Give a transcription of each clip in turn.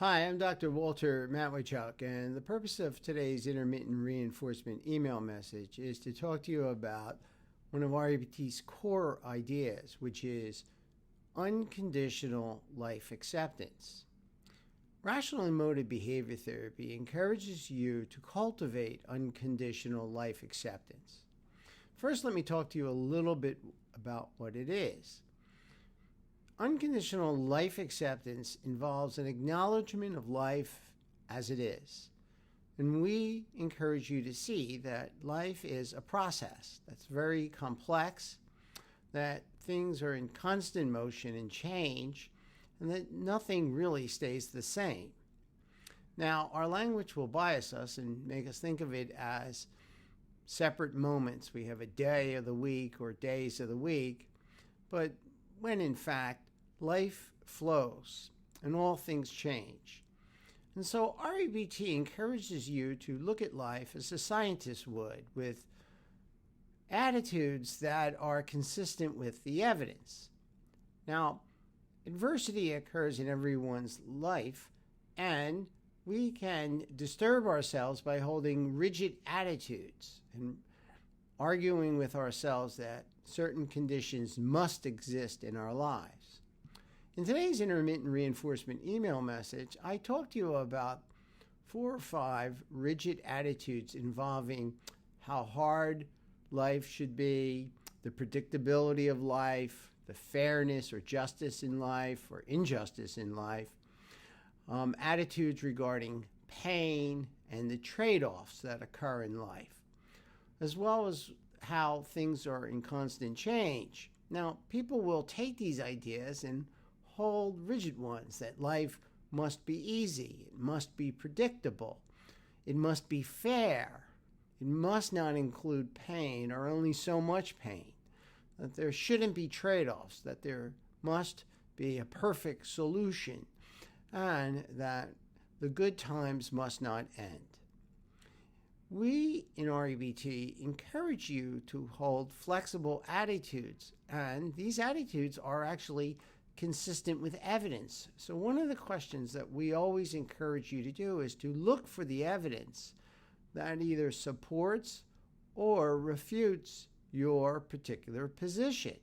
Hi, I'm Dr. Walter Matwychuk, and the purpose of today's intermittent reinforcement email message is to talk to you about one of REBT's core ideas, which is unconditional life acceptance. Rational emotive behavior therapy encourages you to cultivate unconditional life acceptance. First, let me talk to you a little bit about what it is. Unconditional life acceptance involves an acknowledgement of life as it is. And we encourage you to see that life is a process that's very complex, that things are in constant motion and change, and that nothing really stays the same. Now, our language will bias us and make us think of it as separate moments. We have a day of the week or days of the week, but when in fact, life flows and all things change. And so REBT encourages you to look at life as a scientist would, with attitudes that are consistent with the evidence. Now, adversity occurs in everyone's life, and we can disturb ourselves by holding rigid attitudes and arguing with ourselves that certain conditions must exist in our lives. In today's intermittent reinforcement email message, I talked to you about 4 or 5 rigid attitudes involving how hard life should be, the predictability of life, the fairness or justice in life or injustice in life, attitudes regarding pain and the trade-offs that occur in life, as well as how things are in constant change. Now, people will take these ideas and hold rigid ones, that life must be easy, it must be predictable, it must be fair, it must not include pain or only so much pain, that there shouldn't be trade-offs, that there must be a perfect solution, and that the good times must not end. We in REBT encourage you to hold flexible attitudes, and these attitudes are actually consistent with evidence. So one of the questions that we always encourage you to do is to look for the evidence that either supports or refutes your particular position.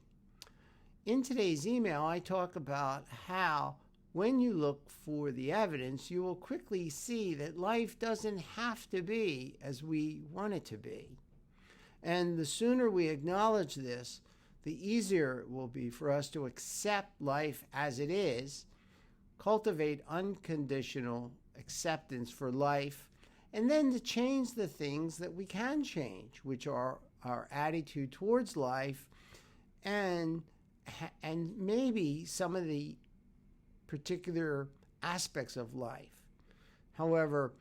In today's email, I talk about how when you look for the evidence, you will quickly see that life doesn't have to be as we want it to be. And the sooner we acknowledge this, the easier it will be for us to accept life as it is, cultivate unconditional acceptance for life, and then to change the things that we can change, which are our attitude towards life and maybe some of the particular aspects of life. However,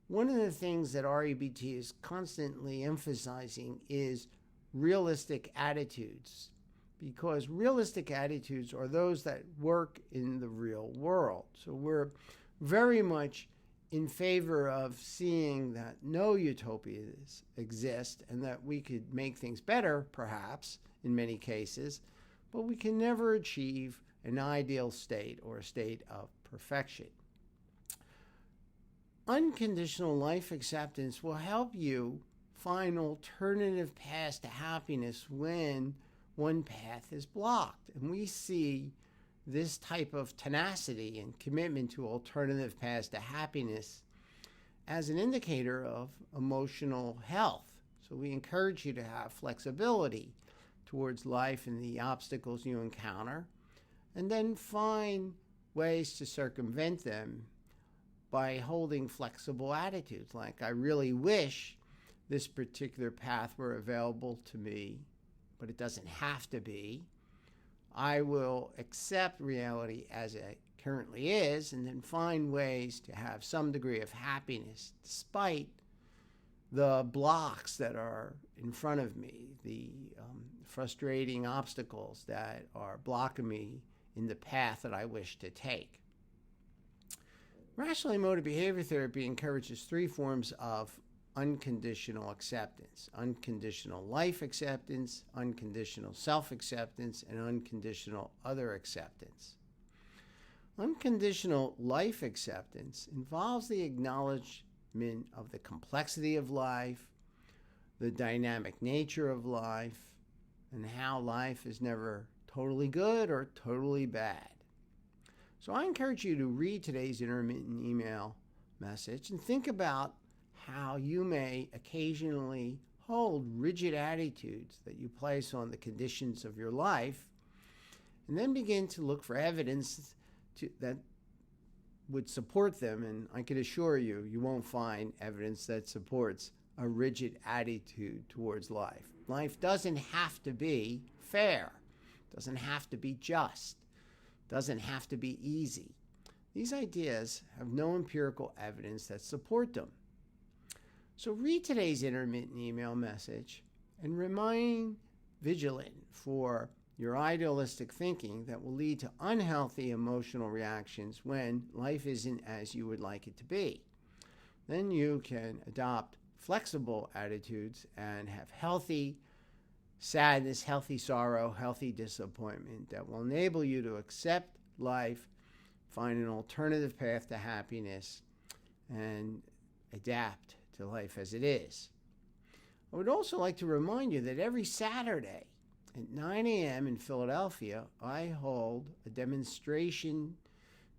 one of the things that REBT is constantly emphasizing is realistic attitudes, because realistic attitudes are those that work in the real world. So we're very much in favor of seeing that no utopias exist and that we could make things better, perhaps, in many cases, but we can never achieve an ideal state or a state of perfection. Unconditional life acceptance will help you find alternative paths to happiness when one path is blocked. And we see this type of tenacity and commitment to alternative paths to happiness as an indicator of emotional health. So we encourage you to have flexibility towards life and the obstacles you encounter, and then find ways to circumvent them by holding flexible attitudes, like, I really wish this particular path were available to me, but it doesn't have to be. I will accept reality as it currently is and then find ways to have some degree of happiness despite the blocks that are in front of me, the frustrating obstacles that are blocking me in the path that I wish to take. Rational emotive behavior therapy encourages 3 forms of unconditional acceptance: unconditional life acceptance, unconditional self-acceptance, and unconditional other acceptance. Unconditional life acceptance involves the acknowledgement of the complexity of life, the dynamic nature of life, and how life is never totally good or totally bad. So I encourage you to read today's intermittent email message and think about how you may occasionally hold rigid attitudes that you place on the conditions of your life, and then begin to look for evidence that would support them. And I can assure you, you won't find evidence that supports a rigid attitude towards life. Life doesn't have to be fair, doesn't have to be just, doesn't have to be easy. These ideas have no empirical evidence that support them. So read today's intermittent email message and remain vigilant for your idealistic thinking that will lead to unhealthy emotional reactions when life isn't as you would like it to be. Then you can adopt flexible attitudes and have healthy sadness, healthy sorrow, healthy disappointment that will enable you to accept life, find an alternative path to happiness, and adapt to life as it is. I would also like to remind you that every Saturday at 9 a.m. in Philadelphia, I hold a demonstration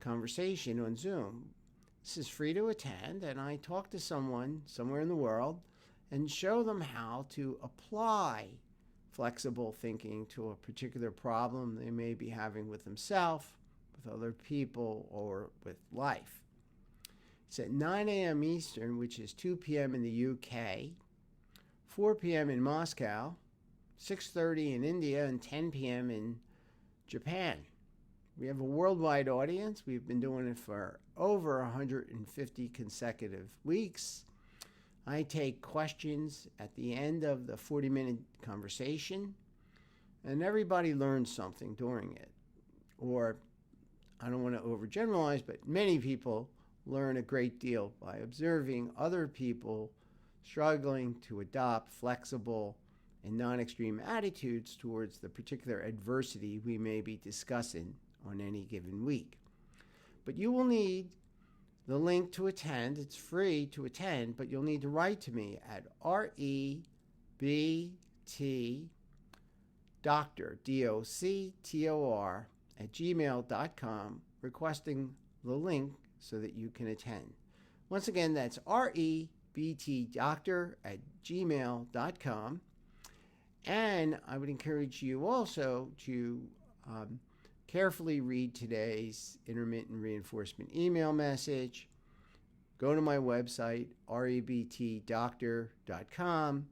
conversation on Zoom. This is free to attend, and I talk to someone somewhere in the world and show them how to apply flexible thinking to a particular problem they may be having with themselves, with other people, or with life. It's at 9 a.m. Eastern, which is 2 p.m. in the UK, 4 p.m. in Moscow, 6:30 in India, and 10 p.m. in Japan. We have a worldwide audience. We've been doing it for over 150 consecutive weeks. I take questions at the end of the 40-minute conversation, and everybody learns something during it. Or, I don't want to overgeneralize, but many people learn a great deal by observing other people struggling to adopt flexible and non-extreme attitudes towards the particular adversity we may be discussing on any given week. But you will need the link to attend. It's free to attend, but you'll need to write to me at REBT Doctor, DOCTOR, at gmail.com, requesting the link so that you can attend. Once again, that's REBTDoctor at gmail.com. And I would encourage you also to carefully read today's intermittent reinforcement email message. Go to my website, rebtdoctor.com,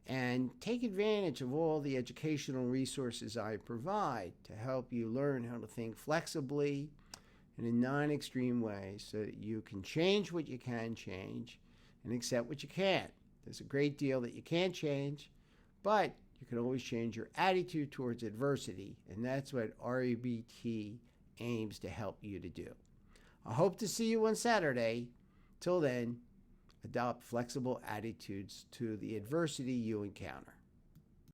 and take advantage of all the educational resources I provide to help you learn how to think flexibly and in non-extreme ways so that you can change what you can change and accept what you can't. There's a great deal that you can't change, but you can always change your attitude towards adversity, and that's what REBT aims to help you to do. I hope to see you on Saturday. Till then, adopt flexible attitudes to the adversity you encounter.